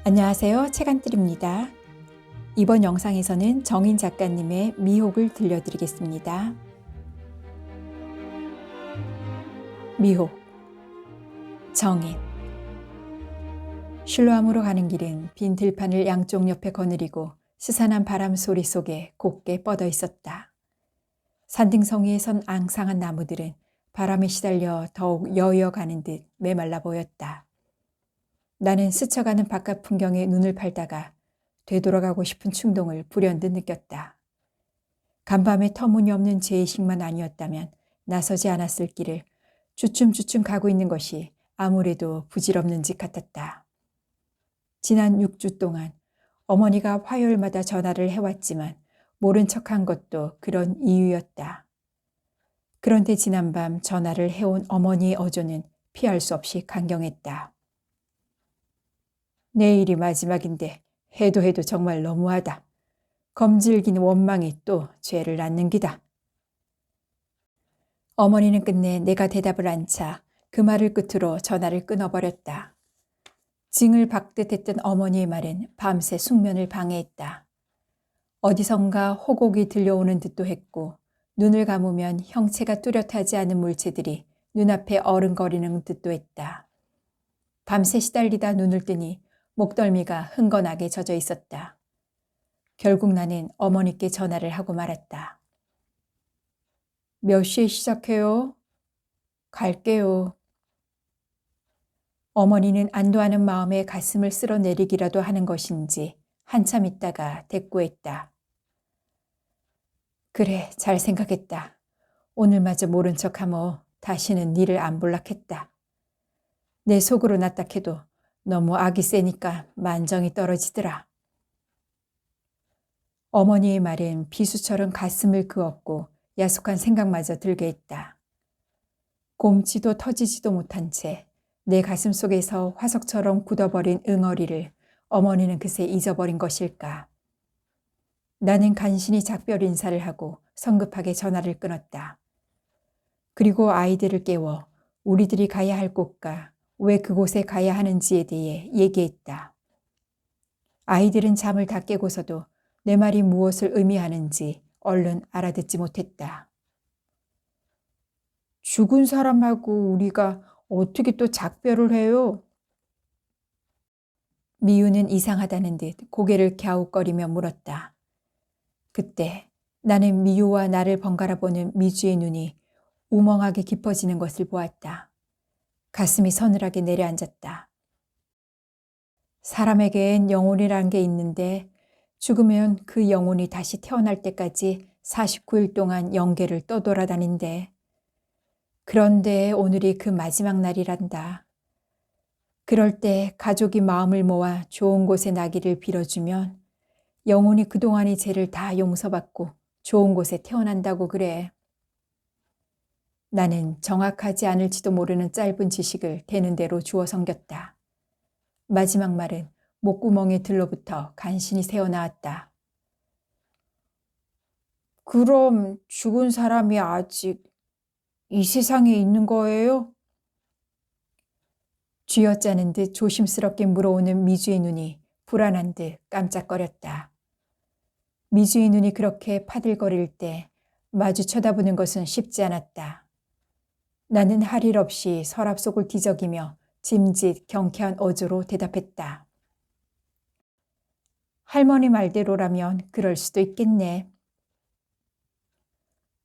안녕하세요. 책안뜰입니다. 이번 영상에서는 정인 작가님의 미혹을 들려드리겠습니다. 미혹 정인 실로암으로 가는 길은 빈 들판을 양쪽 옆에 거느리고 스산한 바람 소리 속에 곱게 뻗어 있었다. 산등성 위에 선 앙상한 나무들은 바람에 시달려 더욱 여여가는 듯 메말라 보였다. 나는 스쳐가는 바깥 풍경에 눈을 팔다가 되돌아가고 싶은 충동을 불현듯 느꼈다. 간밤에 터무니없는 죄의식만 아니었다면 나서지 않았을 길을 주춤주춤 가고 있는 것이 아무래도 부질없는 짓 같았다. 지난 6주 동안 어머니가 화요일마다 전화를 해왔지만 모른 척한 것도 그런 이유였다. 그런데 지난밤 전화를 해온 어머니의 어조는 피할 수 없이 강경했다. 내일이 마지막인데 해도 정말 너무하다. 검질긴 원망이 또 죄를 낳는 기다. 어머니는 끝내 내가 대답을 않자 그 말을 끝으로 전화를 끊어버렸다. 징을 박듯 했던 어머니의 말은 밤새 숙면을 방해했다. 어디선가 호곡이 들려오는 듯도 했고 눈을 감으면 형체가 뚜렷하지 않은 물체들이 눈앞에 어른거리는 듯도 했다. 밤새 시달리다 눈을 뜨니 목덜미가 흥건하게 젖어 있었다. 결국 나는 어머니께 전화를 하고 말았다. 몇 시에 시작해요? 갈게요. 어머니는 안도하는 마음에 가슴을 쓸어내리기라도 하는 것인지 한참 있다가 대꾸했다. 그래, 잘 생각했다. 오늘마저 모른 척하며 다시는 니를 안 볼락했다. 내 속으로 낯닥해도 너무 악이 세니까 만정이 떨어지더라. 어머니의 말은 비수처럼 가슴을 그었고 야속한 생각마저 들게 했다. 곰지도 터지지도 못한 채 내 가슴 속에서 화석처럼 굳어버린 응어리를 어머니는 그새 잊어버린 것일까. 나는 간신히 작별 인사를 하고 성급하게 전화를 끊었다. 그리고 아이들을 깨워 우리들이 가야 할 곳과 왜 그곳에 가야 하는지에 대해 얘기했다. 아이들은 잠을 다 깨고서도 내 말이 무엇을 의미하는지 얼른 알아듣지 못했다. 죽은 사람하고 우리가 어떻게 또 작별을 해요? 미유는 이상하다는 듯 고개를 갸웃거리며 물었다. 그때 나는 미유와 나를 번갈아 보는 미주의 눈이 우멍하게 깊어지는 것을 보았다. 가슴이 서늘하게 내려앉았다. 사람에겐 영혼이란 게 있는데 죽으면 그 영혼이 다시 태어날 때까지 49일 동안 영계를 떠돌아다닌대. 그런데 오늘이 그 마지막 날이란다. 그럴 때 가족이 마음을 모아 좋은 곳에 나기를 빌어주면 영혼이 그동안의 죄를 다 용서받고 좋은 곳에 태어난다고 그래. 나는 정확하지 않을지도 모르는 짧은 지식을 되는 대로 주워 섬겼다. 마지막 말은 목구멍에 들러붙어 간신히 새어나왔다. 그럼 죽은 사람이 아직 이 세상에 있는 거예요? 쥐어짜는 듯 조심스럽게 물어오는 미주의 눈이 불안한 듯 깜짝거렸다. 미주의 눈이 그렇게 파들거릴 때 마주 쳐다보는 것은 쉽지 않았다. 나는 할 일 없이 서랍 속을 뒤적이며 짐짓 경쾌한 어조로 대답했다. 할머니 말대로라면 그럴 수도 있겠네.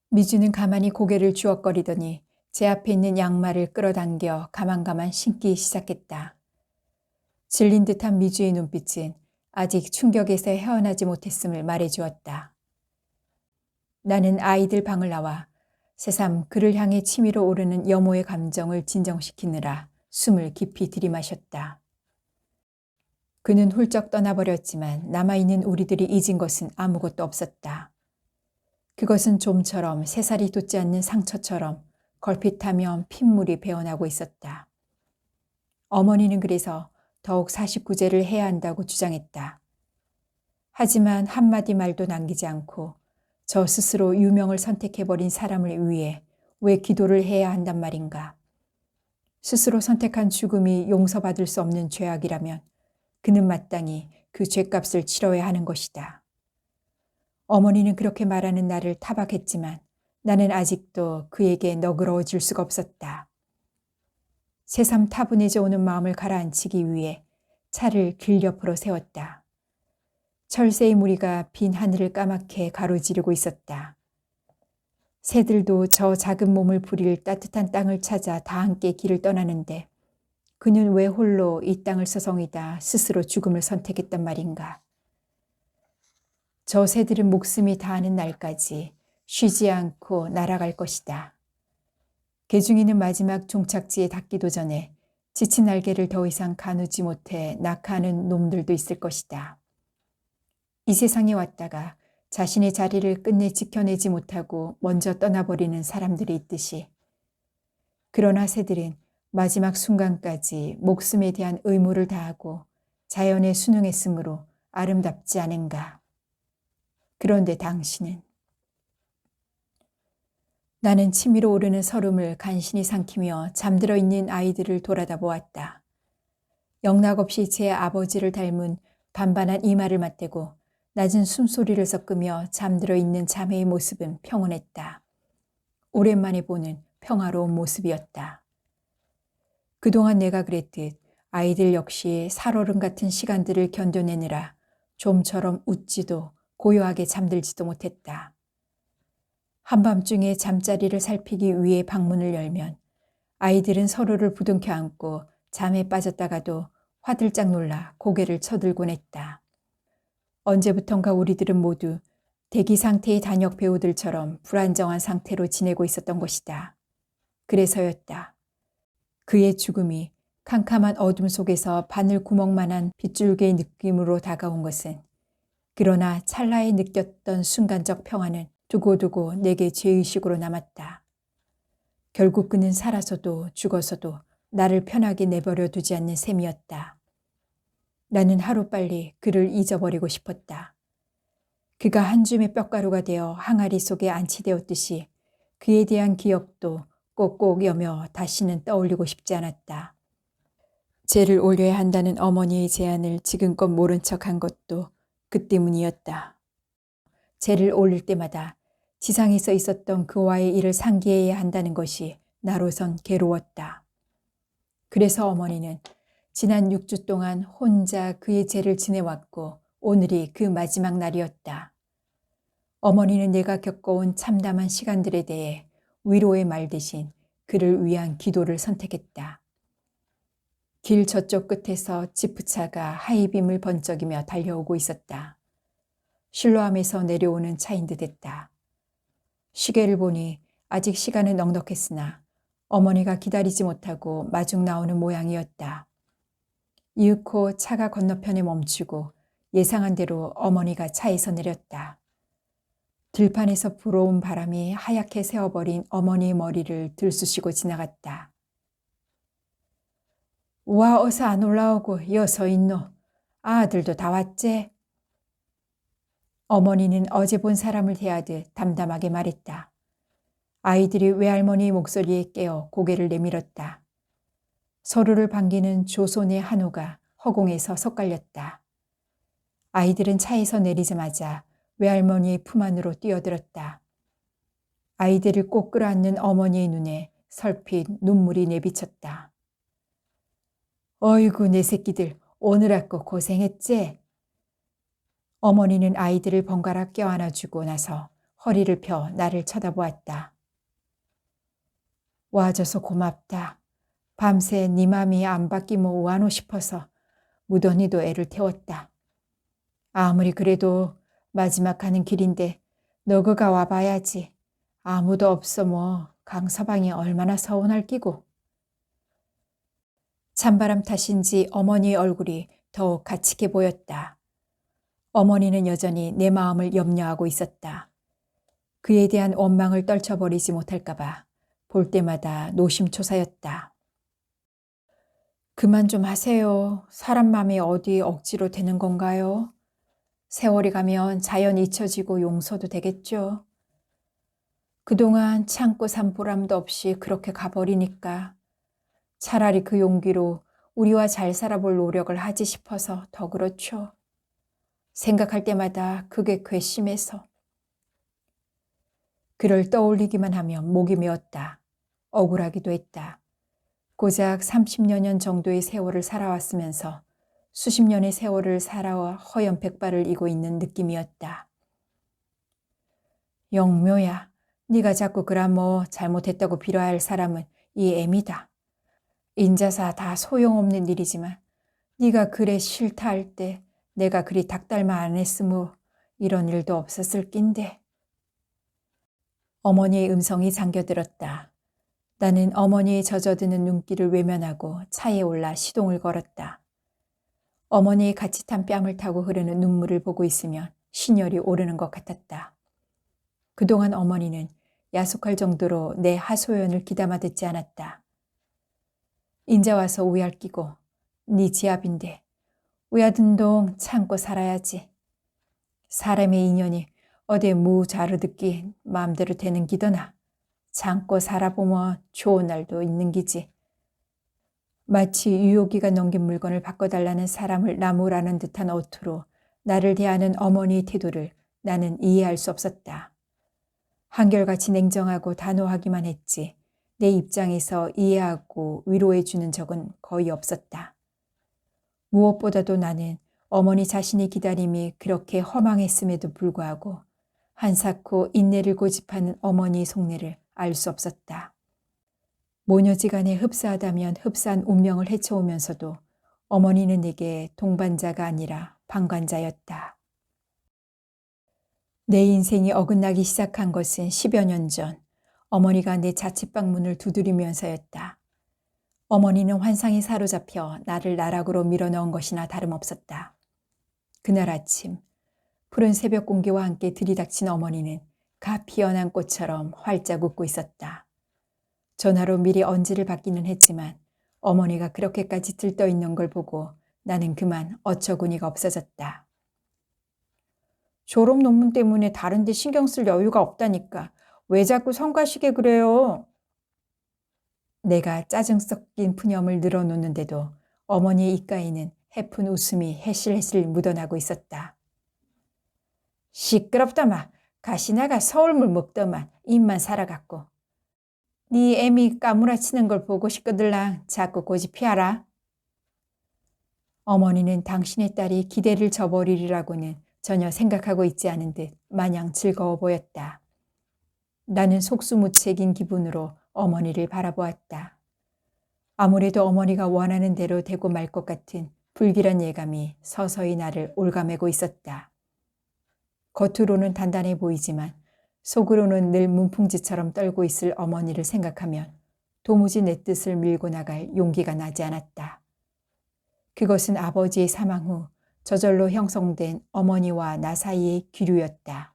미주는 가만히 고개를 주걱거리더니 제 앞에 있는 양말을 끌어당겨 가만가만 신기 시작했다. 질린 듯한 미주의 눈빛은 아직 충격에서 헤어나지 못했음을 말해주었다. 나는 아이들 방을 나와 새삼 그를 향해 치밀어 오르는 염호의 감정을 진정시키느라 숨을 깊이 들이마셨다. 그는 훌쩍 떠나버렸지만 남아있는 우리들이 잊은 것은 아무것도 없었다. 그것은 좀처럼 새살이 돋지 않는 상처처럼 걸핏하면 핏물이 배어나고 있었다. 어머니는 그래서 더욱 49제를 해야 한다고 주장했다. 하지만 한마디 말도 남기지 않고 저 스스로 유명을 선택해버린 사람을 위해 왜 기도를 해야 한단 말인가. 스스로 선택한 죽음이 용서받을 수 없는 죄악이라면 그는 마땅히 그 죗값을 치러야 하는 것이다. 어머니는 그렇게 말하는 나를 타박했지만 나는 아직도 그에게 너그러워질 수가 없었다. 새삼 타분해져 오는 마음을 가라앉히기 위해 차를 길 옆으로 세웠다. 철새의 무리가 빈 하늘을 까맣게 가로지르고 있었다. 새들도 저 작은 몸을 부릴 따뜻한 땅을 찾아 다 함께 길을 떠나는데 그는 왜 홀로 이 땅을 서성이다 스스로 죽음을 선택했단 말인가. 저 새들은 목숨이 다하는 날까지 쉬지 않고 날아갈 것이다. 개중이는 마지막 종착지에 닿기도 전에 지친 날개를 더 이상 가누지 못해 낙하하는 놈들도 있을 것이다. 이 세상에 왔다가 자신의 자리를 끝내 지켜내지 못하고 먼저 떠나버리는 사람들이 있듯이. 그러나 새들은 마지막 순간까지 목숨에 대한 의무를 다하고 자연에 순응했으므로 아름답지 않은가. 그런데 당신은. 나는 치밀어 오르는 설움을 간신히 삼키며 잠들어 있는 아이들을 돌아다 보았다. 영락없이 제 아버지를 닮은 반반한 이마를 맞대고 낮은 숨소리를 섞으며 잠들어 있는 자매의 모습은 평온했다. 오랜만에 보는 평화로운 모습이었다. 그동안 내가 그랬듯 아이들 역시 살얼음 같은 시간들을 견뎌내느라 좀처럼 웃지도 고요하게 잠들지도 못했다. 한밤중에 잠자리를 살피기 위해 방문을 열면 아이들은 서로를 부둥켜 안고 잠에 빠졌다가도 화들짝 놀라 고개를 쳐들곤 했다. 언제부턴가 우리들은 모두 대기 상태의 단역 배우들처럼 불안정한 상태로 지내고 있었던 것이다. 그래서였다. 그의 죽음이 캄캄한 어둠 속에서 바늘 구멍만한 빗줄기의 느낌으로 다가온 것은 그러나 찰나에 느꼈던 순간적 평화는 두고두고 내게 죄의식으로 남았다. 결국 그는 살아서도 죽어서도 나를 편하게 내버려 두지 않는 셈이었다. 나는 하루빨리 그를 잊어버리고 싶었다. 그가 한 줌의 뼈가루가 되어 항아리 속에 안치되었듯이 그에 대한 기억도 꼭꼭 여며 다시는 떠올리고 싶지 않았다. 죄를 올려야 한다는 어머니의 제안을 지금껏 모른 척한 것도 그 때문이었다. 죄를 올릴 때마다 지상에서 있었던 그와의 일을 상기해야 한다는 것이 나로선 괴로웠다. 그래서 어머니는 지난 6주 동안 혼자 그의 죄를 지내왔고 오늘이 그 마지막 날이었다. 어머니는 내가 겪어온 참담한 시간들에 대해 위로의 말 대신 그를 위한 기도를 선택했다. 길 저쪽 끝에서 지프차가 하이빔을 번쩍이며 달려오고 있었다. 실로암에서 내려오는 차인 듯했다. 시계를 보니 아직 시간은 넉넉했으나 어머니가 기다리지 못하고 마중 나오는 모양이었다. 이윽고 차가 건너편에 멈추고 예상한 대로 어머니가 차에서 내렸다. 들판에서 불어온 바람이 하얗게 세어버린 어머니의 머리를 들쑤시고 지나갔다. 와 어서 안 올라오고 여서 있노. 아들도 다 왔제? 어머니는 어제 본 사람을 대하듯 담담하게 말했다. 아이들이 외할머니의 목소리에 깨어 고개를 내밀었다. 서로를 반기는 조손의 한호가 허공에서 섞갈렸다. 아이들은 차에서 내리자마자 외할머니의 품 안으로 뛰어들었다. 아이들을 꼭 끌어안는 어머니의 눈에 설핏 눈물이 내비쳤다. 어이구 내 새끼들 오늘아고 고생했제? 어머니는 아이들을 번갈아 껴안아주고 나서 허리를 펴 나를 쳐다보았다. 와줘서 고맙다. 밤새 네 맘이 안 바뀌면 우하노 싶어서 무던히도 애를 태웠다. 아무리 그래도 마지막 가는 길인데 너그가 와봐야지. 아무도 없어 뭐 강서방이 얼마나 서운할 끼고. 찬바람 탓인지 어머니의 얼굴이 더욱 가치게 보였다. 어머니는 여전히 내 마음을 염려하고 있었다. 그에 대한 원망을 떨쳐버리지 못할까봐 볼 때마다 노심초사였다. 그만 좀 하세요. 사람 맘이 어디 억지로 되는 건가요? 세월이 가면 자연 잊혀지고 용서도 되겠죠. 그동안 참고 산 보람도 없이 그렇게 가버리니까 차라리 그 용기로 우리와 잘 살아볼 노력을 하지 싶어서 더 그렇죠. 생각할 때마다 그게 괘씸해서. 그를 떠올리기만 하면 목이 메었다. 억울하기도 했다. 고작 30여 년 정도의 세월을 살아왔으면서 수십 년의 세월을 살아와 허연 백발을 이고 있는 느낌이었다. 영묘야, 네가 자꾸 그라 뭐 잘못했다고 빌어야 할 사람은 이 애미다. 인자사 다 소용없는 일이지만 네가 그래 싫다 할 때 내가 그리 닭달마 안 했으므 이런 일도 없었을 낀데. 어머니의 음성이 잠겨들었다. 나는 어머니의 젖어드는 눈길을 외면하고 차에 올라 시동을 걸었다. 어머니의 같이 탄 뺨을 타고 흐르는 눈물을 보고 있으면 신혈이 오르는 것 같았다. 그동안 어머니는 야속할 정도로 내 하소연을 귀담아 듣지 않았다. 인자 와서 우얄 끼고 네 지압인데 우야든동 참고 살아야지. 사람의 인연이 어디 무자르 듣기 마음대로 되는 기더나 참고 살아보면 좋은 날도 있는 기지. 마치 유효기가 넘긴 물건을 바꿔달라는 사람을 나무라는 듯한 어투로 나를 대하는 어머니의 태도를 나는 이해할 수 없었다. 한결같이 냉정하고 단호하기만 했지 내 입장에서 이해하고 위로해 주는 적은 거의 없었다. 무엇보다도 나는 어머니 자신의 기다림이 그렇게 허망했음에도 불구하고 한사코 인내를 고집하는 어머니의 속내를 알 수 없었다. 모녀지간에 흡사하다면 흡사한 운명을 헤쳐오면서도 어머니는 내게 동반자가 아니라 방관자였다. 내 인생이 어긋나기 시작한 것은 10여 년 전 어머니가 내 자취방 문을 두드리면서였다. 어머니는 환상에 사로잡혀 나를 나락으로 밀어넣은 것이나 다름없었다. 그날 아침 푸른 새벽 공기와 함께 들이닥친 어머니는 가 피어난 꽃처럼 활짝 웃고 있었다. 전화로 미리 언지를 받기는 했지만 어머니가 그렇게까지 들떠있는 걸 보고 나는 그만 어처구니가 없어졌다. 졸업 논문 때문에 다른 데 신경 쓸 여유가 없다니까 왜 자꾸 성가시게 그래요? 내가 짜증 섞인 푸념을 늘어놓는데도 어머니의 입가에는 해픈 웃음이 해실해실 묻어나고 있었다. 시끄럽다마 가시나가 서울물 먹더만 입만 살아갔고. 네 애미 까무라치는 걸 보고 싶거들랑 자꾸 고집피하라. 어머니는 당신의 딸이 기대를 저버리리라고는 전혀 생각하고 있지 않은 듯 마냥 즐거워 보였다. 나는 속수무책인 기분으로 어머니를 바라보았다. 아무래도 어머니가 원하는 대로 되고 말 것 같은 불길한 예감이 서서히 나를 올가매고 있었다. 겉으로는 단단해 보이지만 속으로는 늘 문풍지처럼 떨고 있을 어머니를 생각하면 도무지 내 뜻을 밀고 나갈 용기가 나지 않았다. 그것은 아버지의 사망 후 저절로 형성된 어머니와 나 사이의 기류였다.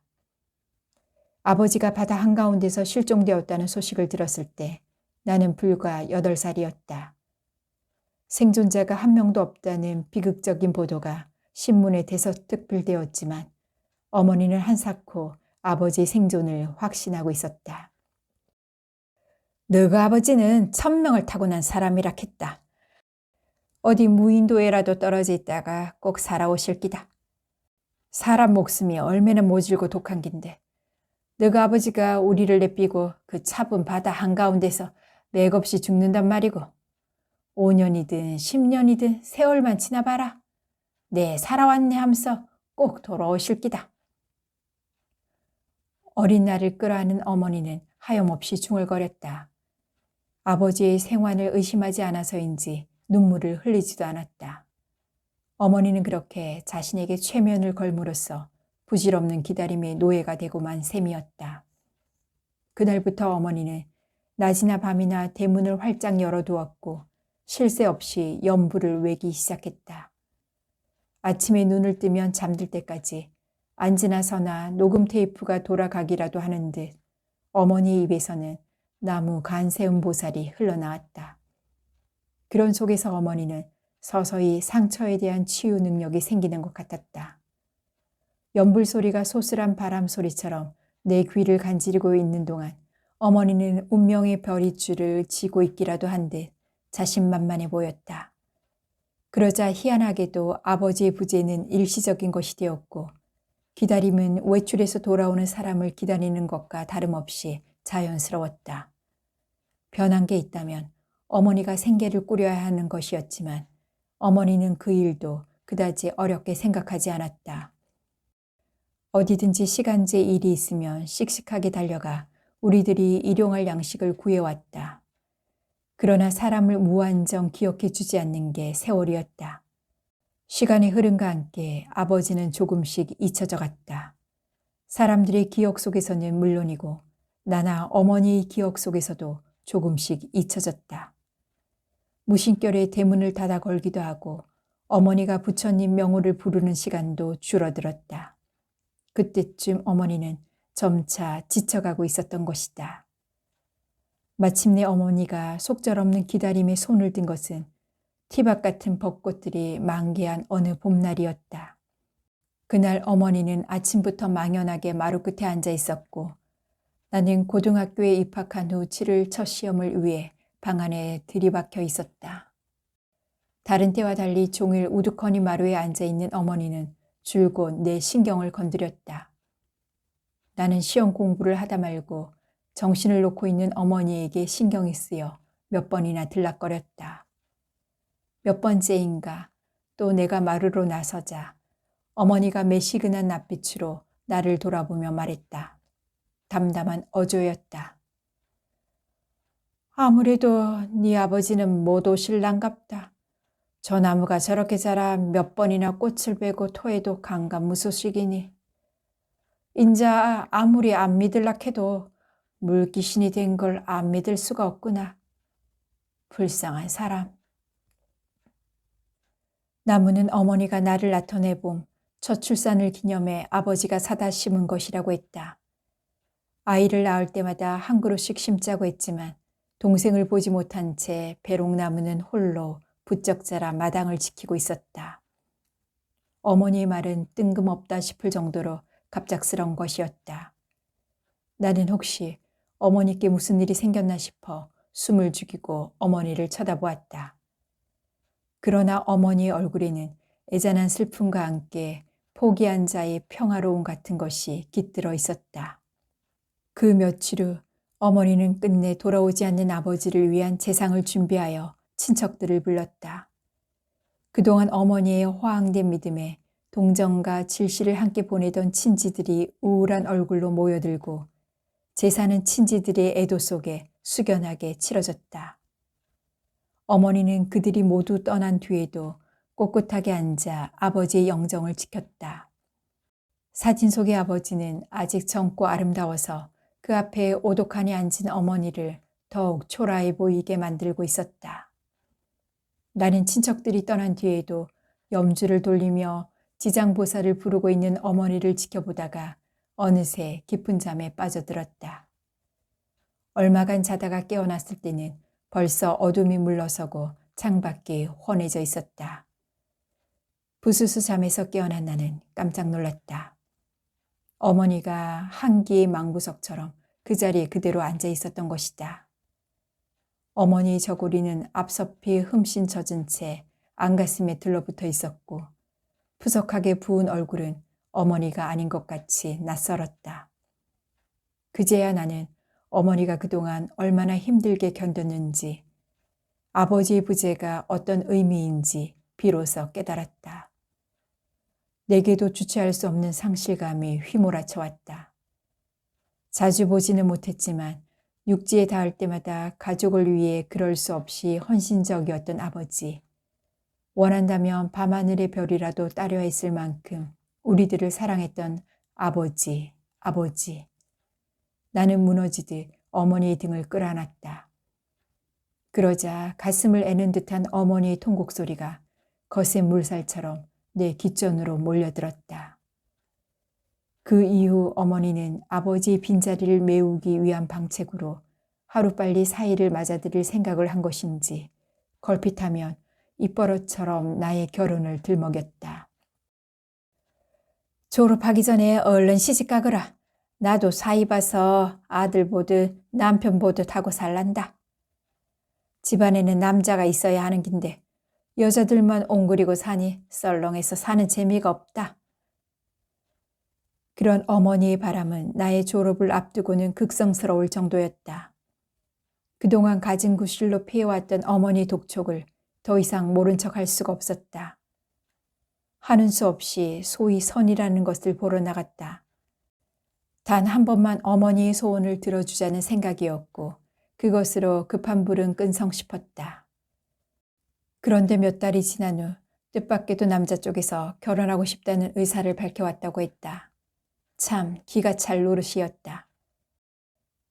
아버지가 바다 한가운데서 실종되었다는 소식을 들었을 때 나는 불과 8살이었다. 생존자가 한 명도 없다는 비극적인 보도가 신문에 대서특필되었지만 어머니는 한사코 아버지의 생존을 확신하고 있었다. 너가 아버지는 천명을 타고난 사람이라 했다. 어디 무인도에라도 떨어져 있다가 꼭 살아오실 기다. 사람 목숨이 얼마나 모질고 독한 긴데 너가 아버지가 우리를 내삐고 그 차분 바다 한가운데서 맥없이 죽는단 말이고 5년이든 10년이든 세월만 지나봐라. 네 살아왔네 하면서 꼭 돌아오실 기다. 어린 나를 끌어안은 어머니는 하염없이 중얼거렸다. 아버지의 생환을 의심하지 않아서인지 눈물을 흘리지도 않았다. 어머니는 그렇게 자신에게 최면을 걸므로써 부질없는 기다림의 노예가 되고만 셈이었다. 그날부터 어머니는 낮이나 밤이나 대문을 활짝 열어두었고 쉴 새 없이 연부를 외기 시작했다. 아침에 눈을 뜨면 잠들 때까지 앉으나 서나 녹음 테이프가 돌아가기라도 하는 듯 어머니의 입에서는 나무 간세음 보살이 흘러나왔다. 그런 속에서 어머니는 서서히 상처에 대한 치유 능력이 생기는 것 같았다. 연불 소리가 소슬한 바람 소리처럼 내 귀를 간지르고 있는 동안 어머니는 운명의 별이줄을 지고 있기라도 한 듯 자신만만해 보였다. 그러자 희한하게도 아버지의 부재는 일시적인 것이 되었고 기다림은 외출해서 돌아오는 사람을 기다리는 것과 다름없이 자연스러웠다. 변한 게 있다면 어머니가 생계를 꾸려야 하는 것이었지만 어머니는 그 일도 그다지 어렵게 생각하지 않았다. 어디든지 시간제 일이 있으면 씩씩하게 달려가 우리들이 일용할 양식을 구해왔다. 그러나 사람을 무한정 기억해 주지 않는 게 세월이었다. 시간의 흐름과 함께 아버지는 조금씩 잊혀져 갔다. 사람들의 기억 속에서는 물론이고 나나 어머니의 기억 속에서도 조금씩 잊혀졌다. 무심결에 대문을 닫아 걸기도 하고 어머니가 부처님 명호를 부르는 시간도 줄어들었다. 그때쯤 어머니는 점차 지쳐가고 있었던 것이다. 마침내 어머니가 속절없는 기다림에 손을 든 것은 티박 같은 벚꽃들이 만개한 어느 봄날이었다. 그날 어머니는 아침부터 망연하게 마루 끝에 앉아 있었고 나는 고등학교에 입학한 후 치를 첫 시험을 위해 방 안에 들이박혀 있었다. 다른 때와 달리 종일 우두커니 마루에 앉아 있는 어머니는 줄곧 내 신경을 건드렸다. 나는 시험 공부를 하다 말고 정신을 놓고 있는 어머니에게 신경이 쓰여 몇 번이나 들락거렸다. 몇 번째인가 또 내가 마루로 나서자 어머니가 매시근한 낯빛으로 나를 돌아보며 말했다. 담담한 어조였다. 아무래도 네 아버지는 못 오실란갑다. 저 나무가 저렇게 자라 몇 번이나 꽃을 베고 토해도 강간무소식이니. 인자 아무리 안 믿을락 해도 물귀신이 된 걸 안 믿을 수가 없구나. 불쌍한 사람. 나무는 어머니가 나를 나타내봄 첫 출산을 기념해 아버지가 사다 심은 것이라고 했다. 아이를 낳을 때마다 한 그루씩 심자고 했지만 동생을 보지 못한 채 배롱나무는 홀로 부쩍 자라 마당을 지키고 있었다. 어머니의 말은 뜬금없다 싶을 정도로 갑작스러운 것이었다. 나는 혹시 어머니께 무슨 일이 생겼나 싶어 숨을 죽이고 어머니를 쳐다보았다. 그러나 어머니의 얼굴에는 애잔한 슬픔과 함께 포기한 자의 평화로움 같은 것이 깃들어 있었다. 그 며칠 후 어머니는 끝내 돌아오지 않는 아버지를 위한 제상을 준비하여 친척들을 불렀다. 그동안 어머니의 화항된 믿음에 동정과 질시를 함께 보내던 친지들이 우울한 얼굴로 모여들고 제사는 친지들의 애도 속에 숙연하게 치러졌다. 어머니는 그들이 모두 떠난 뒤에도 꼿꼿하게 앉아 아버지의 영정을 지켰다. 사진 속의 아버지는 아직 젊고 아름다워서 그 앞에 오독하니 앉은 어머니를 더욱 초라해 보이게 만들고 있었다. 나는 친척들이 떠난 뒤에도 염주를 돌리며 지장보살을 부르고 있는 어머니를 지켜보다가 어느새 깊은 잠에 빠져들었다. 얼마간 자다가 깨어났을 때는 벌써 어둠이 물러서고 창밖이 환해져 있었다. 부스스 잠에서 깨어난 나는 깜짝 놀랐다. 어머니가 한기의 망부석처럼 그 자리에 그대로 앉아 있었던 것이다. 어머니의 저고리는 앞섭이 흠씬 젖은 채 안가슴에 들러붙어 있었고 푸석하게 부은 얼굴은 어머니가 아닌 것 같이 낯설었다. 그제야 나는 어머니가 그동안 얼마나 힘들게 견뎠는지 아버지의 부재가 어떤 의미인지 비로소 깨달았다. 내게도 주체할 수 없는 상실감이 휘몰아쳐 왔다. 자주 보지는 못했지만 육지에 닿을 때마다 가족을 위해 그럴 수 없이 헌신적이었던 아버지. 원한다면 밤하늘의 별이라도 따려 했을 만큼 우리들을 사랑했던 아버지. 나는 무너지듯 어머니의 등을 끌어안았다. 그러자 가슴을 애는 듯한 어머니의 통곡 소리가 거센 물살처럼 내 귓전으로 몰려들었다. 그 이후 어머니는 아버지의 빈자리를 메우기 위한 방책으로 하루빨리 사이를 맞아들일 생각을 한 것인지 걸핏하면 입버릇처럼 나의 결혼을 들먹였다. 졸업하기 전에 얼른 시집가거라. 나도 사이 봐서 아들 보듯 남편 보듯 하고 살란다. 집안에는 남자가 있어야 하는 긴데 여자들만 옹그리고 사니 썰렁해서 사는 재미가 없다. 그런 어머니의 바람은 나의 졸업을 앞두고는 극성스러울 정도였다. 그동안 가진 구실로 피해왔던 어머니 독촉을 더 이상 모른 척할 수가 없었다. 하는 수 없이 소위 선이라는 것을 보러 나갔다. 단 한 번만 어머니의 소원을 들어주자는 생각이었고 그것으로 급한 불은 끈성 싶었다. 그런데 몇 달이 지난 후 뜻밖에도 남자 쪽에서 결혼하고 싶다는 의사를 밝혀왔다고 했다. 참 기가 찰 노릇이었다.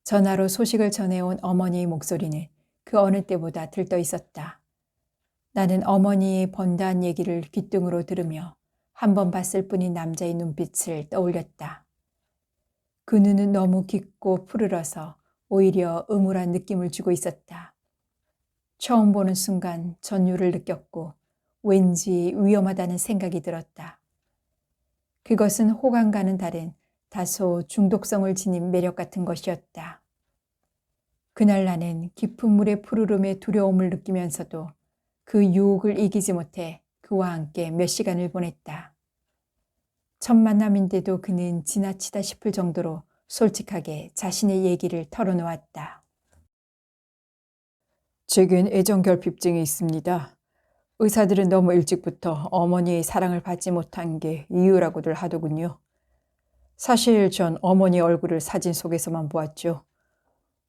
전화로 소식을 전해온 어머니의 목소리는 그 어느 때보다 들떠 있었다. 나는 어머니의 번다한 얘기를 귓등으로 들으며 한 번 봤을 뿐인 남자의 눈빛을 떠올렸다. 그 눈은 너무 깊고 푸르러서 오히려 음울한 느낌을 주고 있었다. 처음 보는 순간 전율을 느꼈고 왠지 위험하다는 생각이 들었다. 그것은 호감과는 다른 다소 중독성을 지닌 매력 같은 것이었다. 그날 나는 깊은 물의 푸르름에 두려움을 느끼면서도 그 유혹을 이기지 못해 그와 함께 몇 시간을 보냈다. 첫 만남인데도 그는 지나치다 싶을 정도로 솔직하게 자신의 얘기를 털어놓았다. 제겐 애정결핍증이 있습니다. 의사들은 너무 일찍부터 어머니의 사랑을 받지 못한 게 이유라고들 하더군요. 사실 전 어머니 얼굴을 사진 속에서만 보았죠.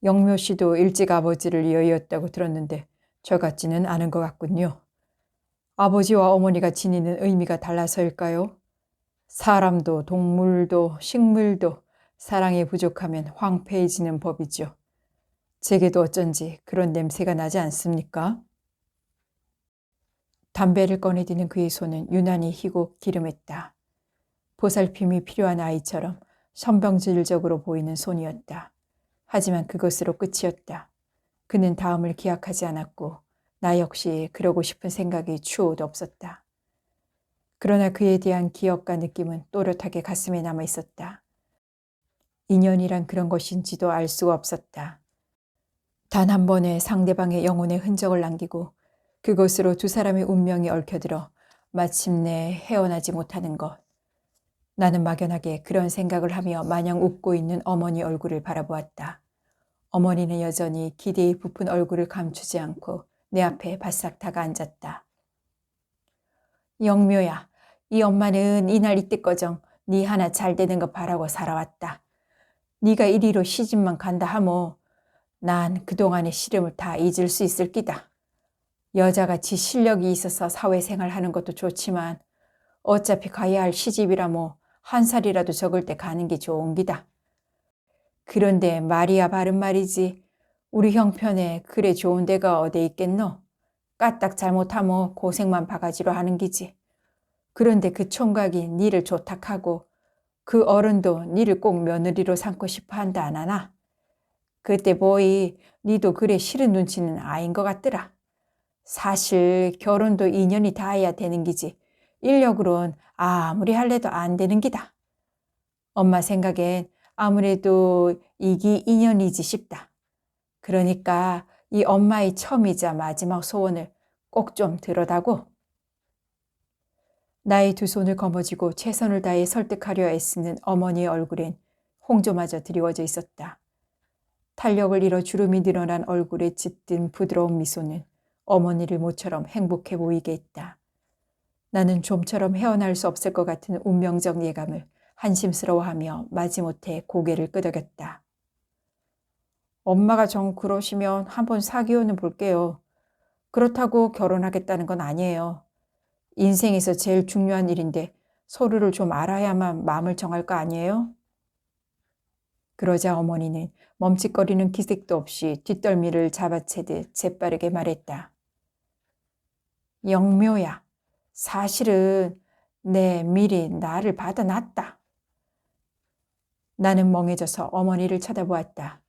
영묘 씨도 일찍 아버지를 여의었다고 들었는데 저 같지는 않은 것 같군요. 아버지와 어머니가 지니는 의미가 달라서일까요? 사람도 동물도 식물도 사랑이 부족하면 황폐해지는 법이죠. 제게도 어쩐지 그런 냄새가 나지 않습니까? 담배를 꺼내드는 그의 손은 유난히 희고 기름했다. 보살핌이 필요한 아이처럼 선병질적으로 보이는 손이었다. 하지만 그것으로 끝이었다. 그는 다음을 기약하지 않았고 나 역시 그러고 싶은 생각이 추호도 없었다. 그러나 그에 대한 기억과 느낌은 또렷하게 가슴에 남아 있었다. 인연이란 그런 것인지도 알 수가 없었다. 단 한 번의 상대방의 영혼의 흔적을 남기고 그것으로 두 사람의 운명이 얽혀들어 마침내 헤어나지 못하는 것. 나는 막연하게 그런 생각을 하며 마냥 웃고 있는 어머니 얼굴을 바라보았다. 어머니는 여전히 기대에 부푼 얼굴을 감추지 않고 내 앞에 바싹 다가 앉았다. 영묘야, 이 엄마는 이날 이때꺼정 네 하나 잘 되는 거 바라고 살아왔다. 네가 이리로 시집만 간다 하모 난 그동안의 시름을 다 잊을 수 있을 끼다. 여자같이 실력이 있어서 사회생활 하는 것도 좋지만 어차피 가야 할 시집이라모 한 살이라도 적을 때 가는 게 좋은 기다. 그런데 말이야 바른 말이지. 우리 형편에 그래 좋은 데가 어디 있겠노? 까딱 잘못하면 고생만 바가지로 하는 기지. 그런데 그 총각이 니를 좋탁하고 그 어른도 니를 꼭 며느리로 삼고 싶어 한다 안 하나? 그때 보이 니도 그래 싫은 눈치는 아닌 것 같더라. 사실 결혼도 인연이 닿아야 되는 기지. 인력으론 아무리 할래도 안 되는 기다. 엄마 생각엔 아무래도 이기 인연이지 싶다. 그러니까 이 엄마의 처음이자 마지막 소원을 꼭 좀 들어다고. 나의 두 손을 거머쥐고 최선을 다해 설득하려 애쓰는 어머니의 얼굴엔 홍조마저 드리워져 있었다. 탄력을 잃어 주름이 늘어난 얼굴에 짙은 부드러운 미소는 어머니를 모처럼 행복해 보이게 했다. 나는 좀처럼 헤어날 수 없을 것 같은 운명적 예감을 한심스러워하며 마지못해 고개를 끄덕였다. 엄마가 정 그러시면 한번 사귀어는 볼게요. 그렇다고 결혼하겠다는 건 아니에요. 인생에서 제일 중요한 일인데 서로를 좀 알아야만 마음을 정할 거 아니에요? 그러자 어머니는 멈칫거리는 기색도 없이 뒷덜미를 잡아채듯 재빠르게 말했다. 영묘야, 사실은 내 미리 나를 받아놨다. 나는 멍해져서 어머니를 쳐다보았다.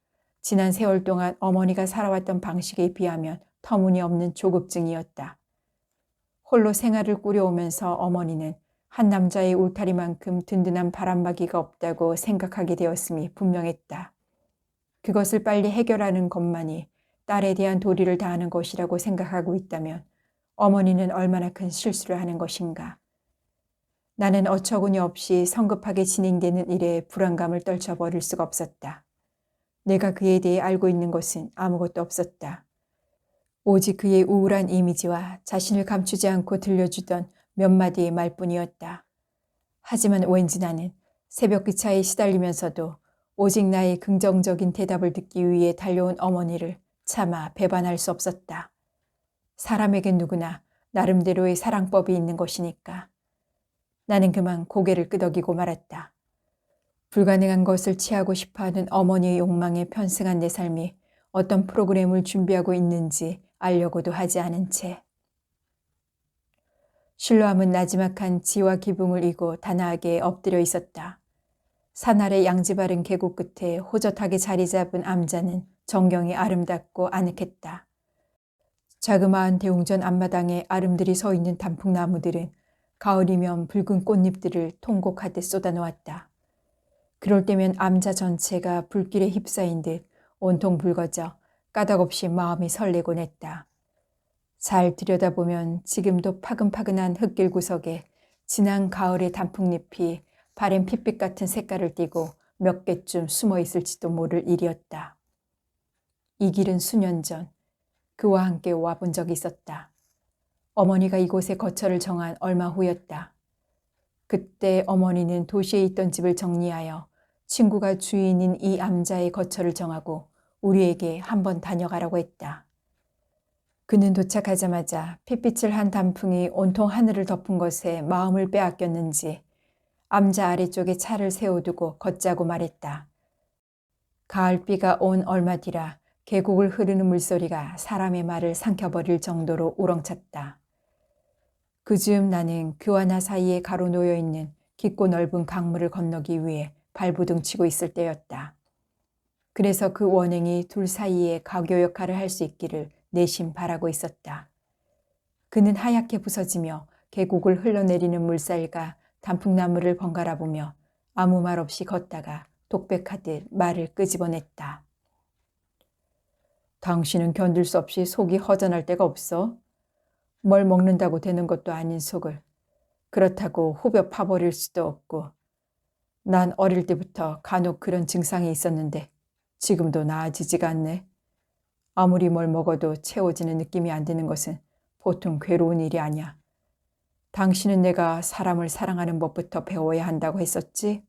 지난 세월 동안 어머니가 살아왔던 방식에 비하면 터무니없는 조급증이었다. 홀로 생활을 꾸려오면서 어머니는 한 남자의 울타리만큼 든든한 바람막이가 없다고 생각하게 되었음이 분명했다. 그것을 빨리 해결하는 것만이 딸에 대한 도리를 다하는 것이라고 생각하고 있다면 어머니는 얼마나 큰 실수를 하는 것인가. 나는 어처구니 없이 성급하게 진행되는 일에 불안감을 떨쳐버릴 수가 없었다. 내가 그에 대해 알고 있는 것은 아무것도 없었다. 오직 그의 우울한 이미지와 자신을 감추지 않고 들려주던 몇 마디의 말뿐이었다. 하지만 왠지 나는 새벽 기차에 시달리면서도 오직 나의 긍정적인 대답을 듣기 위해 달려온 어머니를 차마 배반할 수 없었다. 사람에겐 누구나 나름대로의 사랑법이 있는 것이니까. 나는 그만 고개를 끄덕이고 말았다. 불가능한 것을 취하고 싶어하는 어머니의 욕망에 편승한 내 삶이 어떤 프로그램을 준비하고 있는지 알려고도 하지 않은 채. 실로암은 나지막한 지와 기붕을 이고 단아하게 엎드려 있었다. 산 아래 양지 바른 계곡 끝에 호젓하게 자리 잡은 암자는 정경이 아름답고 아늑했다. 자그마한 대웅전 앞마당에 아름드리 서 있는 단풍나무들은 가을이면 붉은 꽃잎들을 통곡하듯 쏟아놓았다. 그럴 때면 암자 전체가 불길에 휩싸인 듯 온통 붉어져 까닭없이 마음이 설레곤 했다. 잘 들여다보면 지금도 파근파근한 흙길 구석에 진한 가을의 단풍잎이 바랜 핏빛 같은 색깔을 띠고 몇 개쯤 숨어 있을지도 모를 일이었다. 이 길은 수년 전 그와 함께 와본 적이 있었다. 어머니가 이곳에 거처를 정한 얼마 후였다. 그때 어머니는 도시에 있던 집을 정리하여 친구가 주인인 이 암자의 거처를 정하고 우리에게 한번 다녀가라고 했다. 그는 도착하자마자 핏빛을 한 단풍이 온통 하늘을 덮은 것에 마음을 빼앗겼는지 암자 아래쪽에 차를 세워두고 걷자고 말했다. 가을비가 온 얼마 뒤라 계곡을 흐르는 물소리가 사람의 말을 삼켜버릴 정도로 우렁찼다. 그즈음 나는 그와 나 사이에 가로놓여 있는 깊고 넓은 강물을 건너기 위해 발부둥치고 있을 때였다. 그래서 그 원행이 둘 사이에 가교 역할을 할 수 있기를 내심 바라고 있었다. 그는 하얗게 부서지며 계곡을 흘러내리는 물살과 단풍나무를 번갈아 보며 아무 말 없이 걷다가 독백하듯 말을 끄집어냈다. 당신은 견딜 수 없이 속이 허전할 때가 없어? 뭘 먹는다고 되는 것도 아닌 속을. 그렇다고 후벼 파버릴 수도 없고. 난 어릴 때부터 간혹 그런 증상이 있었는데 지금도 나아지지가 않네. 아무리 뭘 먹어도 채워지는 느낌이 안 드는 것은 보통 괴로운 일이 아니야. 당신은 내가 사람을 사랑하는 법부터 배워야 한다고 했었지?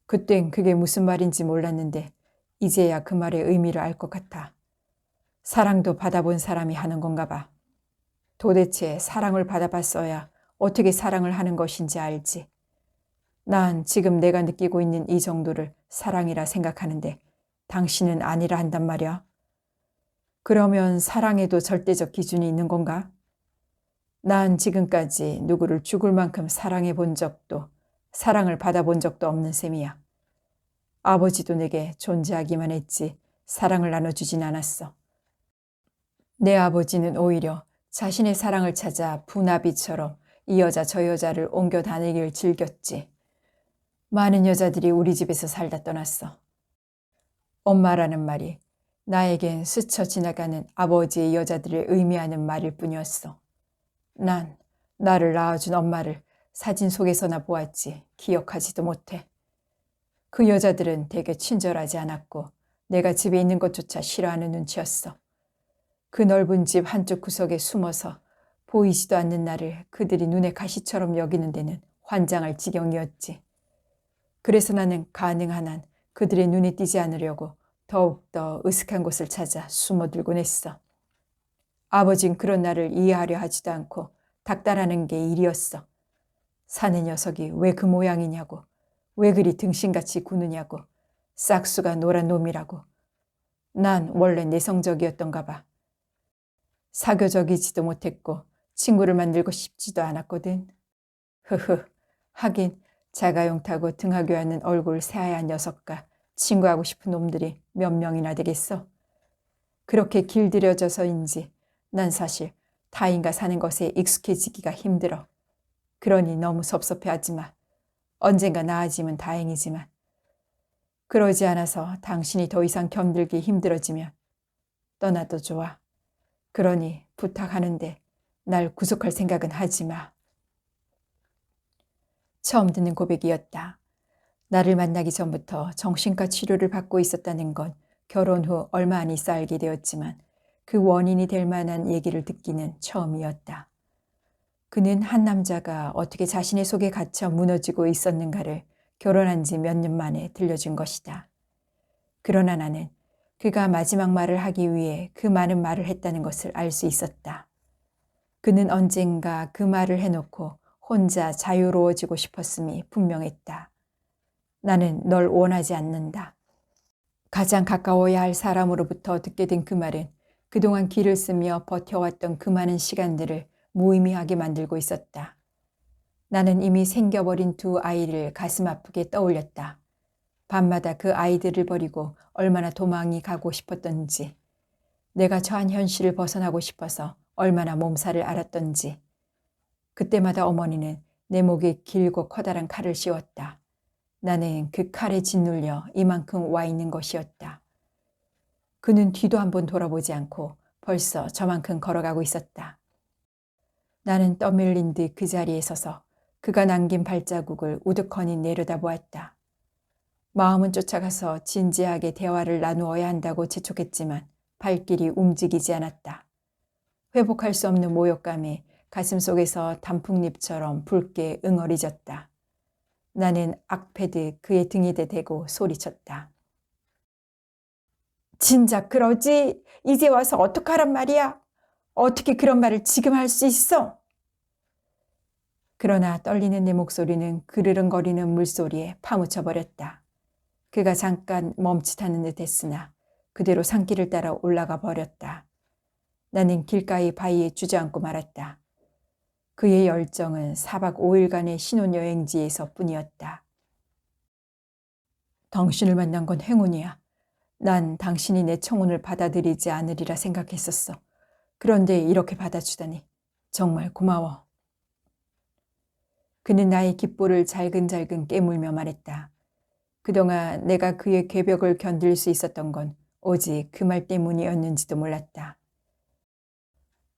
그땐 그게 무슨 말인지 몰랐는데 이제야 그 말의 의미를 알 것 같아. 사랑도 받아본 사람이 하는 건가 봐. 도대체 사랑을 받아봤어야 어떻게 사랑을 하는 것인지 알지. 난 지금 내가 느끼고 있는 이 정도를 사랑이라 생각하는데 당신은 아니라 한단 말이야. 그러면 사랑에도 절대적 기준이 있는 건가? 난 지금까지 누구를 죽을 만큼 사랑해 본 적도 사랑을 받아본 적도 없는 셈이야. 아버지도 내게 존재하기만 했지 사랑을 나눠주진 않았어. 내 아버지는 오히려 자신의 사랑을 찾아 부나비처럼 이 여자 저 여자를 옮겨 다니길 즐겼지. 많은 여자들이 우리 집에서 살다 떠났어. 엄마라는 말이 나에겐 스쳐 지나가는 아버지의 여자들을 의미하는 말일 뿐이었어. 난 나를 낳아준 엄마를 사진 속에서나 보았지 기억하지도 못해. 그 여자들은 되게 친절하지 않았고 내가 집에 있는 것조차 싫어하는 눈치였어. 그 넓은 집 한쪽 구석에 숨어서 보이지도 않는 나를 그들이 눈에 가시처럼 여기는 데는 환장할 지경이었지. 그래서 나는 가능한 한 그들의 눈에 띄지 않으려고 더욱더 으슥한 곳을 찾아 숨어들곤 했어. 아버진 그런 나를 이해하려 하지도 않고 닥달하는 게 일이었어. 사내 녀석이 왜 그 모양이냐고, 왜 그리 등신같이 구느냐고, 싹수가 노란 놈이라고. 난 원래 내성적이었던가 봐. 사교적이지도 못했고 친구를 만들고 싶지도 않았거든. 흐흐, 하긴 자가용 타고 등하교 하는 얼굴 새하얀 녀석과 친구하고 싶은 놈들이 몇 명이나 되겠어. 그렇게 길들여져서인지 난 사실 타인과 사는 것에 익숙해지기가 힘들어. 그러니 너무 섭섭해하지 마. 언젠가 나아지면 다행이지만. 그러지 않아서 당신이 더 이상 견딜기 힘들어지면 떠나도 좋아. 그러니 부탁하는데 날 구속할 생각은 하지 마. 처음 듣는 고백이었다. 나를 만나기 전부터 정신과 치료를 받고 있었다는 건 결혼 후 얼마 안 있어 알게 되었지만 그 원인이 될 만한 얘기를 듣기는 처음이었다. 그는 한 남자가 어떻게 자신의 속에 갇혀 무너지고 있었는가를 결혼한 지 몇 년 만에 들려준 것이다. 그러나 나는 그가 마지막 말을 하기 위해 그 많은 말을 했다는 것을 알 수 있었다. 그는 언젠가 그 말을 해놓고 혼자 자유로워지고 싶었음이 분명했다. 나는 널 원하지 않는다. 가장 가까워야 할 사람으로부터 듣게 된 그 말은 그동안 길을 쓰며 버텨왔던 그 많은 시간들을 무의미하게 만들고 있었다. 나는 이미 생겨버린 두 아이를 가슴 아프게 떠올렸다. 밤마다 그 아이들을 버리고 얼마나 도망이 가고 싶었던지, 내가 처한 현실을 벗어나고 싶어서 얼마나 몸살을 앓았던지. 그때마다 어머니는 내 목에 길고 커다란 칼을 씌웠다. 나는 그 칼에 짓눌려 이만큼 와 있는 것이었다. 그는 뒤도 한번 돌아보지 않고 벌써 저만큼 걸어가고 있었다. 나는 떠밀린 듯 그 자리에 서서 그가 남긴 발자국을 우두커니 내려다보았다. 마음은 쫓아가서 진지하게 대화를 나누어야 한다고 재촉했지만 발길이 움직이지 않았다. 회복할 수 없는 모욕감에 가슴속에서 단풍잎처럼 붉게 응어리졌다. 나는 악패듯 그의 등에대 대고 소리쳤다. 진작 그러지? 이제 와서 어떡하란 말이야? 어떻게 그런 말을 지금 할 수 있어? 그러나 떨리는 내 목소리는 그르릉거리는 물소리에 파묻혀버렸다. 그가 잠깐 멈칫하는 듯 했으나 그대로 산길을 따라 올라가 버렸다. 나는 길가의 바위에 주저앉고 말았다. 그의 열정은 4박 5일간의 신혼여행지에서 뿐이었다. 당신을 만난 건 행운이야. 난 당신이 내 청혼을 받아들이지 않으리라 생각했었어. 그런데 이렇게 받아주다니 정말 고마워. 그는 나의 귓볼을 잘근잘근 깨물며 말했다. 그동안 내가 그의 궤벽을 견딜 수 있었던 건 오직 그 말 때문이었는지도 몰랐다.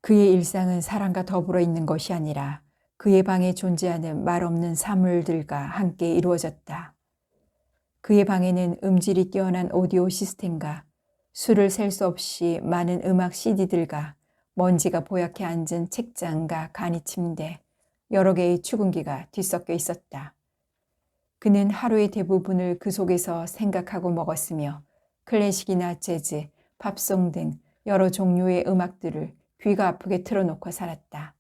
그의 일상은 사람과 더불어 있는 것이 아니라 그의 방에 존재하는 말 없는 사물들과 함께 이루어졌다. 그의 방에는 음질이 뛰어난 오디오 시스템과 수를 셀 수 없이 많은 음악 CD들과 먼지가 보얗게 앉은 책장과 간이 침대, 여러 개의 축음기가 뒤섞여 있었다. 그는 하루의 대부분을 그 속에서 생각하고 먹었으며 클래식이나 재즈, 팝송 등 여러 종류의 음악들을 귀가 아프게 틀어놓고 살았다.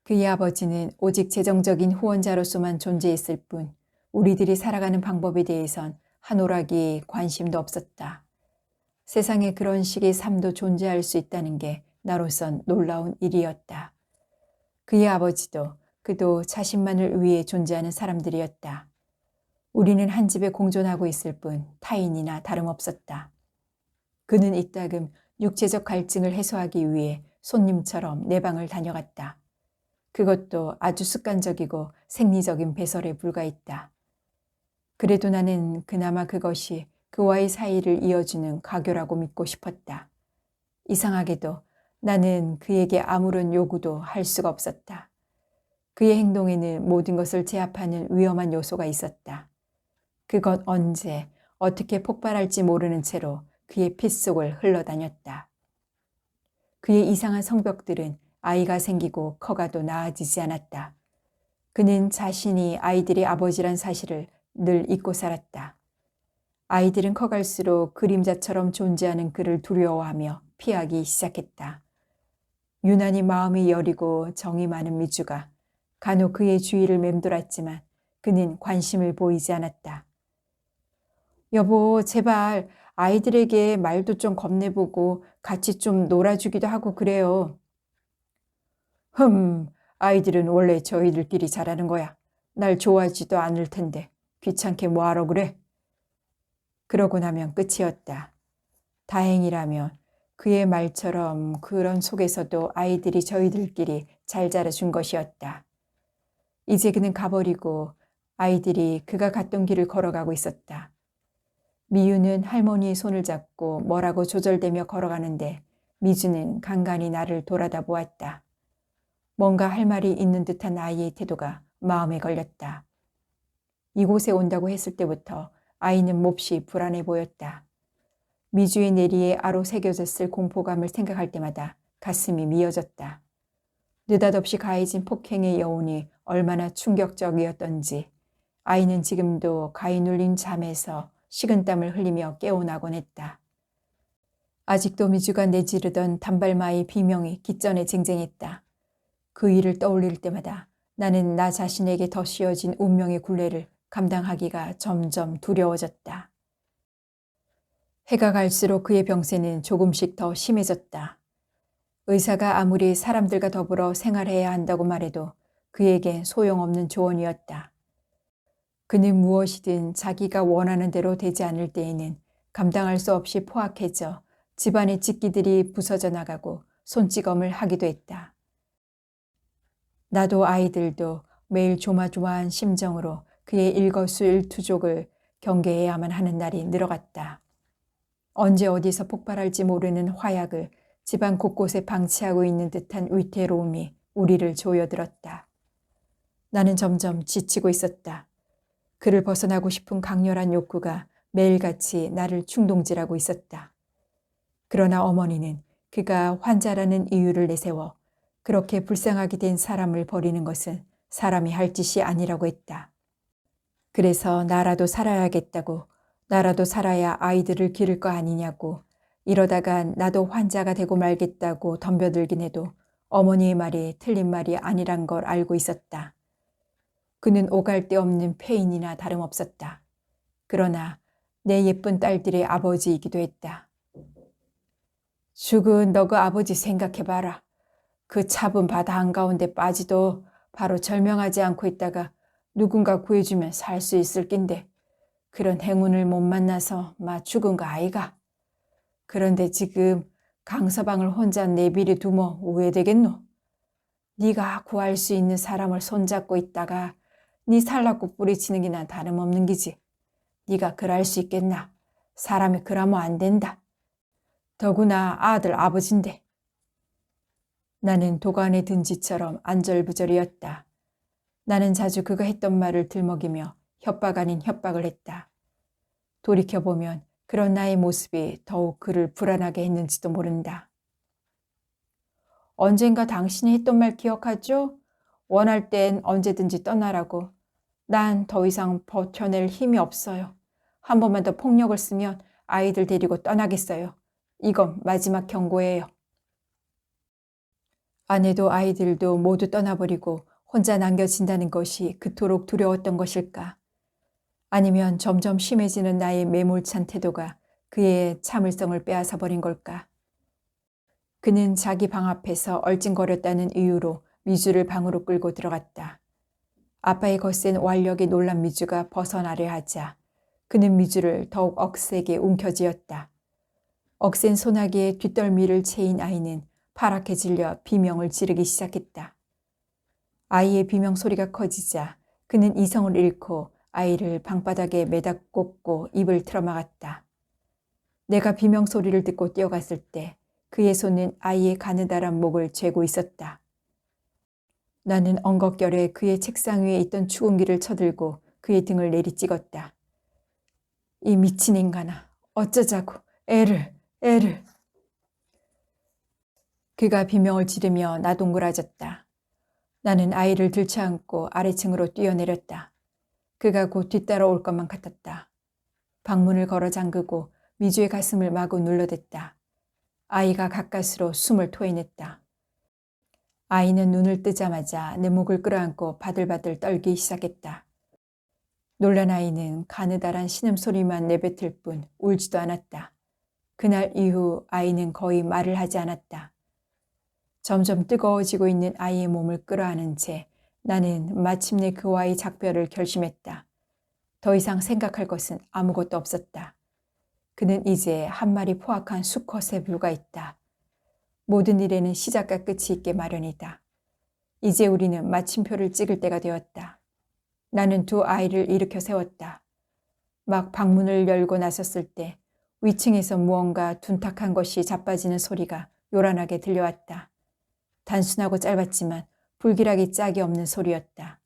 그의 아버지는 오직 재정적인 후원자로서만 존재했을 뿐 우리들이 살아가는 방법에 대해선 한 오락이 관심도 없었다. 세상에 그런 식의 삶도 존재할 수 있다는 게 나로선 놀라운 일이었다. 그의 아버지도 그도 자신만을 위해 존재하는 사람들이었다. 우리는 한 집에 공존하고 있을 뿐 타인이나 다름없었다. 그는 이따금 육체적 갈증을 해소하기 위해 손님처럼 내 방을 다녀갔다. 그것도 아주 습관적이고 생리적인 배설에 불과했다. 그래도 나는 그나마 그것이 그와의 사이를 이어주는 가교라고 믿고 싶었다. 이상하게도 나는 그에게 아무런 요구도 할 수가 없었다. 그의 행동에는 모든 것을 제압하는 위험한 요소가 있었다. 그건 언제 어떻게 폭발할지 모르는 채로 그의 피 속을 흘러다녔다. 그의 이상한 성벽들은 아이가 생기고 커가도 나아지지 않았다. 그는 자신이 아이들의 아버지란 사실을 늘 잊고 살았다. 아이들은 커갈수록 그림자처럼 존재하는 그를 두려워하며 피하기 시작했다. 유난히 마음이 여리고 정이 많은 미주가 간혹 그의 주위를 맴돌았지만 그는 관심을 보이지 않았다. 여보, 제발 아이들에게 말도 좀 건네보고 같이 좀 놀아주기도 하고 그래요. 아이들은 원래 저희들끼리 잘하는 거야. 날 좋아하지도 않을 텐데 귀찮게 뭐하러 그래? 그러고 나면 끝이었다. 다행이라면 그의 말처럼 그런 속에서도 아이들이 저희들끼리 잘 자라준 것이었다. 이제 그는 가버리고 아이들이 그가 갔던 길을 걸어가고 있었다. 미유는 할머니의 손을 잡고 뭐라고 조절대며 걸어가는데 미주는 간간히 나를 돌아다 보았다. 뭔가 할 말이 있는 듯한 아이의 태도가 마음에 걸렸다. 이곳에 온다고 했을 때부터 아이는 몹시 불안해 보였다. 미주의 내리에 아로 새겨졌을 공포감을 생각할 때마다 가슴이 미어졌다. 느닷없이 가해진 폭행의 여운이 얼마나 충격적이었던지 아이는 지금도 가히 눌린 잠에서 식은땀을 흘리며 깨어나곤 했다. 아직도 미주가 내지르던 단발마의 비명이 깃전에 쟁쟁했다. 그 일을 떠올릴 때마다 나는 나 자신에게 더 씌어진 운명의 굴레를 감당하기가 점점 두려워졌다. 해가 갈수록 그의 병세는 조금씩 더 심해졌다. 의사가 아무리 사람들과 더불어 생활해야 한다고 말해도 그에겐 소용없는 조언이었다. 그는 무엇이든 자기가 원하는 대로 되지 않을 때에는 감당할 수 없이 포악해져 집안의 직기들이 부서져 나가고 손찌검을 하기도 했다. 나도 아이들도 매일 조마조마한 심정으로 그의 일거수일투족을 경계해야만 하는 날이 늘어갔다. 언제 어디서 폭발할지 모르는 화약을 집안 곳곳에 방치하고 있는 듯한 위태로움이 우리를 조여들었다. 나는 점점 지치고 있었다. 그를 벗어나고 싶은 강렬한 욕구가 매일같이 나를 충동질하고 있었다. 그러나 어머니는 그가 환자라는 이유를 내세워 그렇게 불쌍하게 된 사람을 버리는 것은 사람이 할 짓이 아니라고 했다. 그래서 나라도 살아야겠다고, 나라도 살아야 아이들을 기를 거 아니냐고, 이러다가 나도 환자가 되고 말겠다고 덤벼들긴 해도 어머니의 말이 틀린 말이 아니란 걸 알고 있었다. 그는 오갈 데 없는 폐인이나 다름없었다. 그러나 내 예쁜 딸들의 아버지이기도 했다. 죽은 너 그 아버지 생각해봐라. 그 차분 바다 한가운데 빠지도 바로 절명하지 않고 있다가 누군가 구해주면 살 수 있을 낀데 그런 행운을 못 만나서 마 죽은 거 아이가. 그런데 지금 강서방을 혼자 내비리 두면 왜 되겠노? 네가 구할 수 있는 사람을 손잡고 있다가 네 살라고 뿌리치는 게나 다름없는 기지. 네가 그럴 수 있겠나? 사람이 그러면 안 된다. 더구나 아들 아버진데. 나는 도관에 든 지처럼 안절부절이었다. 나는 자주 그가 했던 말을 들먹이며 협박 아닌 협박을 했다. 돌이켜보면 그런 나의 모습이 더욱 그를 불안하게 했는지도 모른다. 언젠가 당신이 했던 말 기억하죠? 원할 땐 언제든지 떠나라고. 난 더 이상 버텨낼 힘이 없어요. 한 번만 더 폭력을 쓰면 아이들 데리고 떠나겠어요. 이건 마지막 경고예요. 아내도 아이들도 모두 떠나버리고 혼자 남겨진다는 것이 그토록 두려웠던 것일까? 아니면 점점 심해지는 나의 매몰찬 태도가 그의 참을성을 빼앗아 버린 걸까? 그는 자기 방 앞에서 얼찡거렸다는 이유로 미주를 방으로 끌고 들어갔다. 아빠의 거센 완력에 놀란 미주가 벗어나려 하자 그는 미주를 더욱 억세게 움켜쥐었다. 억센 소나기에 뒷덜미를 채인 아이는 파랗게 질려 비명을 지르기 시작했다. 아이의 비명 소리가 커지자 그는 이성을 잃고 아이를 방바닥에 매다 꽂고 입을 틀어막았다. 내가 비명 소리를 듣고 뛰어갔을 때 그의 손은 아이의 가느다란 목을 죄고 있었다. 나는 엉겁결에 그의 책상 위에 있던 축은기를 쳐들고 그의 등을 내리찍었다. 이 미친 인간아, 어쩌자고, 애를. 그가 비명을 지르며 나동그라졌다. 나는 아이를 들쳐안고 아래층으로 뛰어내렸다. 그가 곧 뒤따라 올 것만 같았다. 방문을 걸어 잠그고 미주의 가슴을 마구 눌러댔다. 아이가 가까스로 숨을 토해냈다. 아이는 눈을 뜨자마자 내 목을 끌어안고 바들바들 떨기 시작했다. 놀란 아이는 가느다란 신음소리만 내뱉을 뿐 울지도 않았다. 그날 이후 아이는 거의 말을 하지 않았다. 점점 뜨거워지고 있는 아이의 몸을 끌어안은 채 나는 마침내 그와의 작별을 결심했다. 더 이상 생각할 것은 아무것도 없었다. 그는 이제 한 마리 포악한 수컷에 불과했다. 모든 일에는 시작과 끝이 있게 마련이다. 이제 우리는 마침표를 찍을 때가 되었다. 나는 두 아이를 일으켜 세웠다. 막 방문을 열고 나섰을 때 위층에서 무언가 둔탁한 것이 자빠지는 소리가 요란하게 들려왔다. 단순하고 짧았지만 불길하기 짝이 없는 소리였다.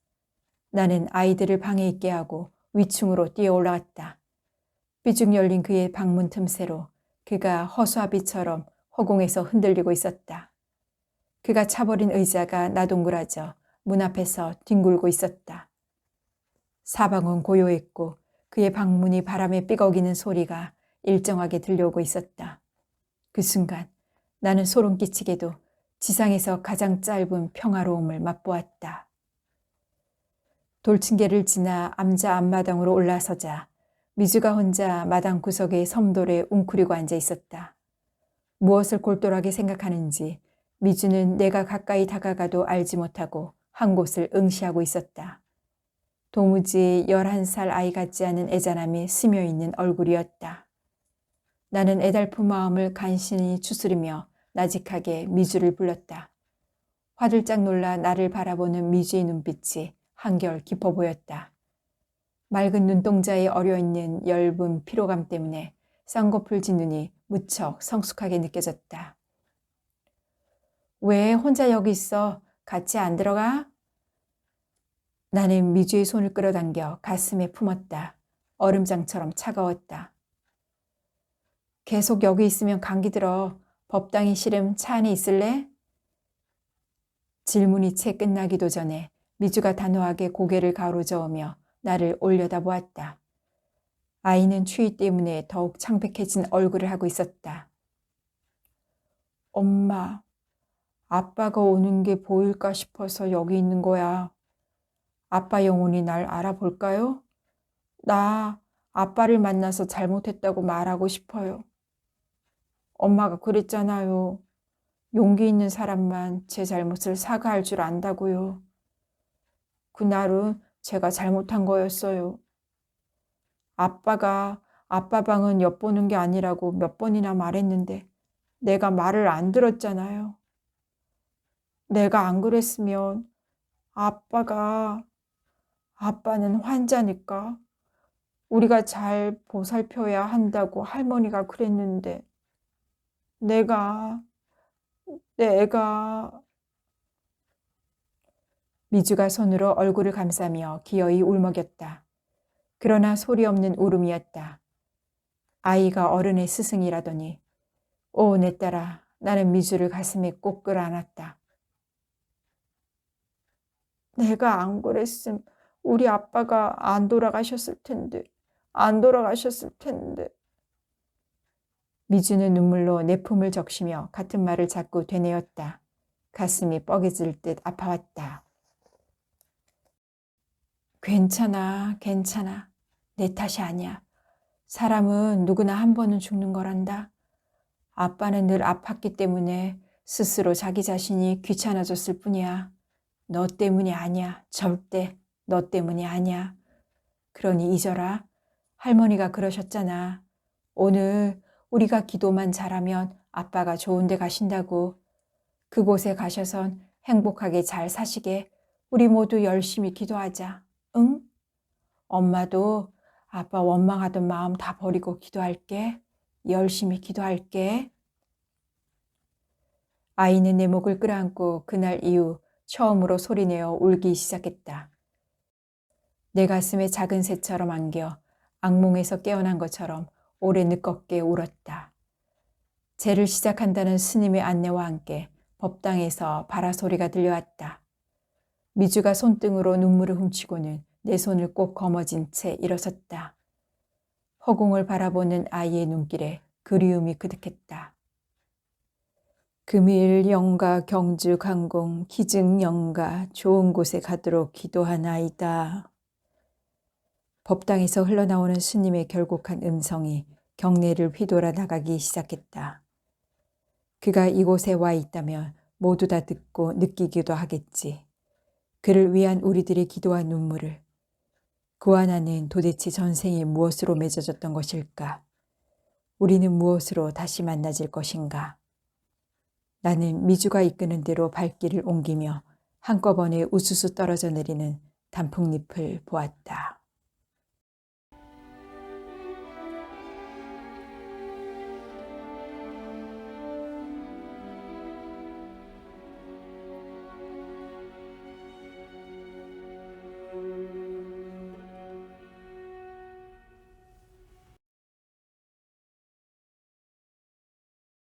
나는 아이들을 방에 있게 하고 위층으로 뛰어 올라갔다. 삐죽 열린 그의 방문 틈새로 그가 허수아비처럼 허공에서 흔들리고 있었다. 그가 차버린 의자가 나동그라져 문 앞에서 뒹굴고 있었다. 사방은 고요했고 그의 방문이 바람에 삐걱이는 소리가 일정하게 들려오고 있었다. 그 순간 나는 소름 끼치게도 지상에서 가장 짧은 평화로움을 맛보았다. 돌층계를 지나 암자 앞마당으로 올라서자 미주가 혼자 마당 구석의 섬돌에 웅크리고 앉아 있었다. 무엇을 골똘하게 생각하는지 미주는 내가 가까이 다가가도 알지 못하고 한 곳을 응시하고 있었다. 도무지 11살 아이 같지 않은 애잔함이 스며있는 얼굴이었다. 나는 애달픈 마음을 간신히 추스리며 나직하게 미주를 불렀다. 화들짝 놀라 나를 바라보는 미주의 눈빛이 한결 깊어 보였다. 맑은 눈동자에 어려있는 엷은 피로감 때문에 쌍꺼풀 진 눈이 무척 성숙하게 느껴졌다. 왜 혼자 여기 있어? 같이 안 들어가? 나는 미주의 손을 끌어당겨 가슴에 품었다. 얼음장처럼 차가웠다. 계속 여기 있으면 감기 들어. 법당이 싫음 차 안에 있을래? 질문이 채 끝나기도 전에 미주가 단호하게 고개를 가로저으며 나를 올려다보았다. 아이는 추위 때문에 더욱 창백해진 얼굴을 하고 있었다. 엄마, 아빠가 오는 게 보일까 싶어서 여기 있는 거야. 아빠 영혼이 날 알아볼까요? 나 아빠를 만나서 잘못했다고 말하고 싶어요. 엄마가 그랬잖아요. 용기 있는 사람만 제 잘못을 사과할 줄 안다고요. 그날은 제가 잘못한 거였어요. 아빠가 아빠 방은 엿보는 게 아니라고 몇 번이나 말했는데 내가 말을 안 들었잖아요. 내가 안 그랬으면 아빠는 환자니까 우리가 잘 보살펴야 한다고 할머니가 그랬는데 내가 미주가 손으로 얼굴을 감싸며 기어이 울먹였다. 그러나 소리 없는 울음이었다. 아이가 어른의 스승이라더니 오, 내 딸아. 나는 미주를 가슴에 꼭 끌어안았다. 내가 안 그랬음 우리 아빠가 안 돌아가셨을 텐데. 미주는 눈물로 내 품을 적시며 같은 말을 자꾸 되뇌었다. 가슴이 뻐개질 듯 아파왔다. 괜찮아. 내 탓이 아니야. 사람은 누구나 한 번은 죽는 거란다. 아빠는 늘 아팠기 때문에 스스로 자기 자신이 귀찮아졌을 뿐이야. 너 때문이 아니야. 절대 너 때문이 아니야. 그러니 잊어라. 할머니가 그러셨잖아. 오늘 우리가 기도만 잘하면 아빠가 좋은 데 가신다고. 그곳에 가셔선 행복하게 잘 사시게 우리 모두 열심히 기도하자. 응? 엄마도 아빠 원망하던 마음 다 버리고 기도할게. 열심히 기도할게. 아이는 내 목을 끌어안고 그날 이후 처음으로 소리내어 울기 시작했다. 내 가슴에 작은 새처럼 안겨 악몽에서 깨어난 것처럼 오래 늦겁게 울었다. 제를 시작한다는 스님의 안내와 함께 법당에서 바라소리가 들려왔다. 미주가 손등으로 눈물을 훔치고는 내 손을 꼭 거머쥔 채 일어섰다. 허공을 바라보는 아이의 눈길에 그리움이 그득했다. 금일 영가 경주 강공 기증 영가 좋은 곳에 가도록 기도하나이다. 법당에서 흘러나오는 스님의 결곡한 음성이 경례를 휘돌아 나가기 시작했다. 그가 이곳에 와 있다면 모두 다 듣고 느끼기도 하겠지. 그를 위한 우리들의 기도와 눈물을. 그와 나는 도대체 전생에 무엇으로 맺어졌던 것일까? 우리는 무엇으로 다시 만나질 것인가? 나는 미주가 이끄는 대로 발길을 옮기며 한꺼번에 우수수 떨어져 내리는 단풍잎을 보았다.